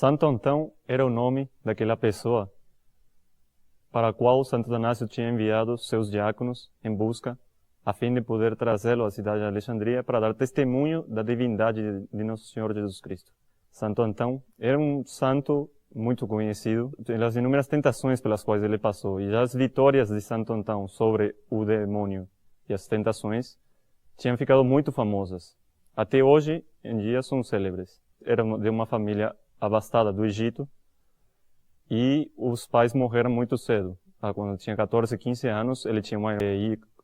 Santo Antão era o nome daquela pessoa para a qual Santo Atanásio tinha enviado seus diáconos em busca, a fim de poder trazê-lo à cidade de Alexandria para dar testemunho da divindade de Nosso Senhor Jesus Cristo. Santo Antão era um santo muito conhecido pelas inúmeras tentações pelas quais ele passou, e as vitórias de Santo Antão sobre o demônio e as tentações tinham ficado muito famosas. Até hoje em dia são célebres. Era de uma família abastada do Egito, e os pais morreram muito cedo. Quando tinha 14, 15 anos, ele tinha uma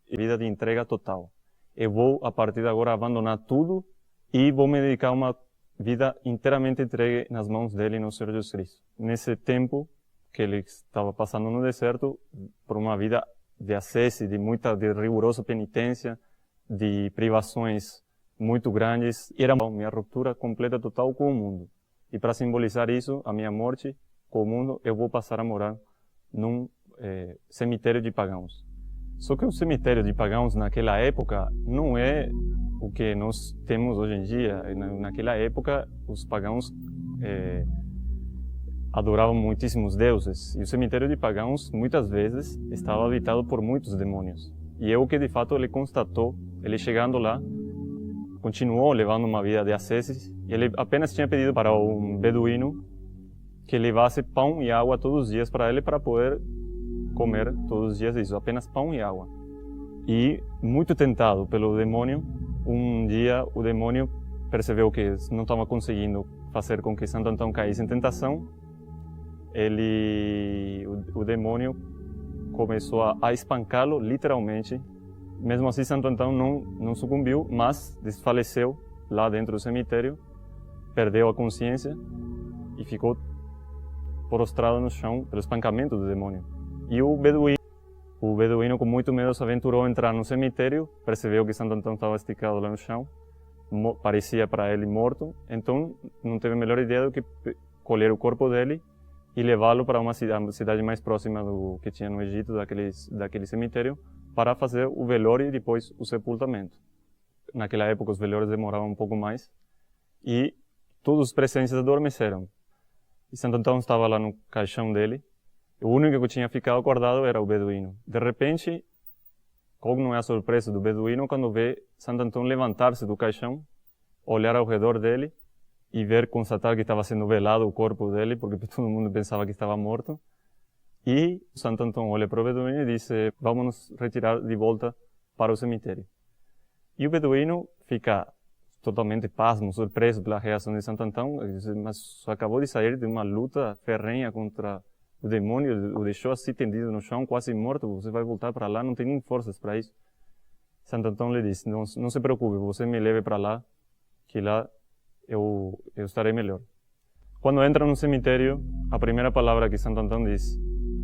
vida de entrega total. Eu vou, a partir de agora, abandonar tudo e vou me dedicar a uma vida inteiramente entregue nas mãos dele e no Senhor Jesus Cristo. Nesse tempo que ele estava passando no deserto, por uma vida de ascese, de rigorosa penitência, de privações muito grandes, era minha ruptura completa, total com o mundo. E para simbolizar isso, a minha morte com o mundo, eu vou passar a morar num cemitério de pagãos. Só que o cemitério de pagãos naquela época não é o que nós temos hoje em dia. Naquela época, os pagãos adoravam muitíssimos deuses. E o cemitério de pagãos, muitas vezes, estava habitado por muitos demônios. E é o que, de fato, ele constatou. Ele chegando lá, continuou levando uma vida de asceses. E ele apenas tinha pedido para um beduíno que levasse pão e água todos os dias para ele, para poder comer todos os dias isso, apenas pão e água. E, muito tentado pelo demônio, um dia o demônio percebeu que não estava conseguindo fazer com que Santo Antão caísse em tentação. O demônio começou a espancá-lo, literalmente. Mesmo assim, Santo Antão não sucumbiu, mas desfaleceu lá dentro do cemitério, perdeu a consciência e ficou prostrado no chão pelo espancamento do demônio. E o beduíno com muito medo se aventurou a entrar no cemitério, percebeu que Santo Antão estava esticado lá no chão, parecia para ele morto, então não teve a melhor ideia do que colher o corpo dele e levá-lo para uma cidade mais próxima do que tinha no Egito, daquele cemitério, para fazer o velório e depois o sepultamento. Naquela época os velórios demoravam um pouco mais, e todos os presentes adormeceram. E Santo Antão estava lá no caixão dele. O único que tinha ficado acordado era o beduíno. De repente, qual não é a surpresa do beduíno quando vê Santo Antão levantar-se do caixão, olhar ao redor dele e constatar que estava sendo velado o corpo dele, porque todo mundo pensava que estava morto. E Santo Antão olha para o beduíno e diz: vamos nos retirar de volta para o cemitério. E o beduíno fica totalmente pasmo, surpreso pela reação de Santo Antão, mas só acabou de sair de uma luta ferrenha contra o demônio, o deixou assim tendido no chão, quase morto. Você vai voltar para lá, não tem nem forças para isso. Santo Antão lhe disse: não se preocupe, você me leve para lá, que lá eu estarei melhor. Quando entra no cemitério, a primeira palavra que Santo Antão diz: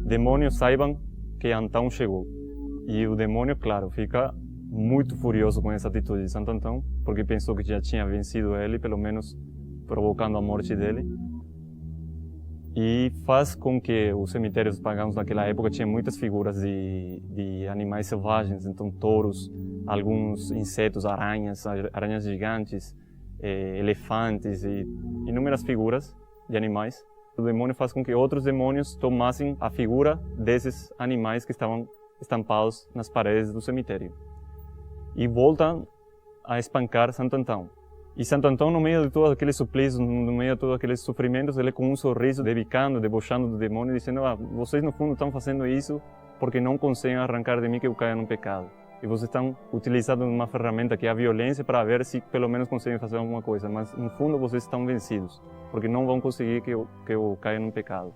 demônios, saibam que Antão chegou. E o demônio, claro, fica muito furioso com essa atitude de Santo Antão, porque pensou que já tinha vencido ele, pelo menos provocando a morte dele. E faz com que os cemitérios pagãos naquela época tinham muitas figuras de animais selvagens, então touros, alguns insetos, aranhas gigantes, elefantes e inúmeras figuras de animais. O demônio faz com que outros demônios tomassem a figura desses animais que estavam estampados nas paredes do cemitério e voltam a espancar Santo Antão. E Santo Antão, no meio de todos aqueles suplícios, no meio de todos aqueles sofrimentos, ele com um sorriso, debochando do demônio, dizendo: vocês no fundo estão fazendo isso porque não conseguem arrancar de mim que eu caia no pecado. E vocês estão utilizando uma ferramenta que é a violência para ver se pelo menos conseguem fazer alguma coisa. Mas no fundo vocês estão vencidos, porque não vão conseguir que eu caia no pecado.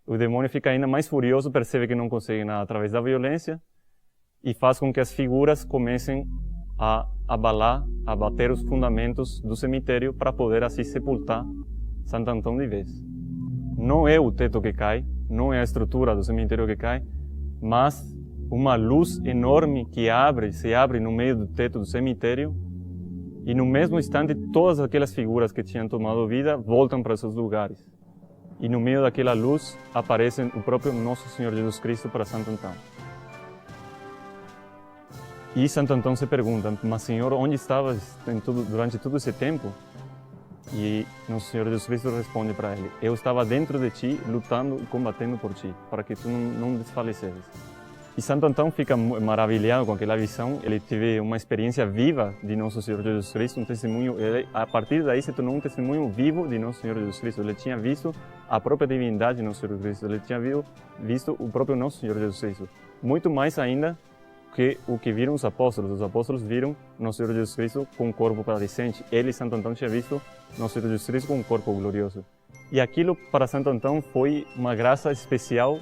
O demônio fica ainda mais furioso, percebe que não consegue nada através da violência e faz com que as figuras comecem a bater os fundamentos do cemitério para poder assim sepultar Santo Antão de vez. Não é o teto que cai, não é a estrutura do cemitério que cai, mas uma luz enorme que se abre no meio do teto do cemitério, e no mesmo instante todas aquelas figuras que tinham tomado vida voltam para seus lugares. E no meio daquela luz aparece o próprio Nosso Senhor Jesus Cristo para Santo Antão. E Santo Antão se pergunta: mas Senhor, onde estavas durante todo esse tempo? E Nosso Senhor Jesus Cristo responde para ele: eu estava dentro de ti, lutando e combatendo por ti, para que tu não desfalecesses. E Santo Antão fica maravilhado com aquela visão. Ele teve uma experiência viva de Nosso Senhor Jesus Cristo, um testemunho. A partir daí se tornou um testemunho vivo de Nosso Senhor Jesus Cristo. Ele tinha visto a própria divindade de Nosso Senhor Jesus Cristo. Ele tinha visto o próprio Nosso Senhor Jesus Cristo. Muito mais ainda que o que viram os apóstolos. Os apóstolos viram Nosso Senhor Jesus Cristo com um corpo padecente. Ele, Santo Antão, tinha visto Nosso Senhor Jesus Cristo com um corpo glorioso. E aquilo para Santo Antão foi uma graça especial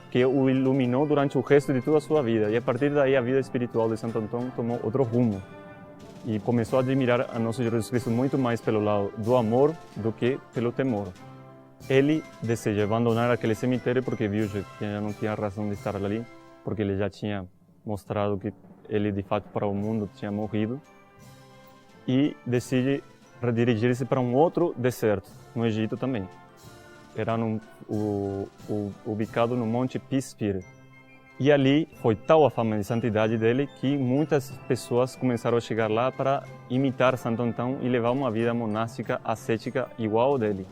que o iluminou durante o resto de toda a sua vida. E a partir daí a vida espiritual de Santo Antão tomou outro rumo. E começou a admirar a Nosso Senhor Jesus Cristo muito mais pelo lado do amor do que pelo temor. Ele deseja abandonar aquele cemitério porque viu que já não tinha razão de estar ali, porque ele já tinha mostrado que ele de fato para o mundo tinha morrido, e decide redirigir-se para um outro deserto, no Egito também. Era ubicado no Monte Pispir. E ali foi tal a fama de santidade dele que muitas pessoas começaram a chegar lá para imitar Santo Antão e levar uma vida monástica, ascética igual ao dele.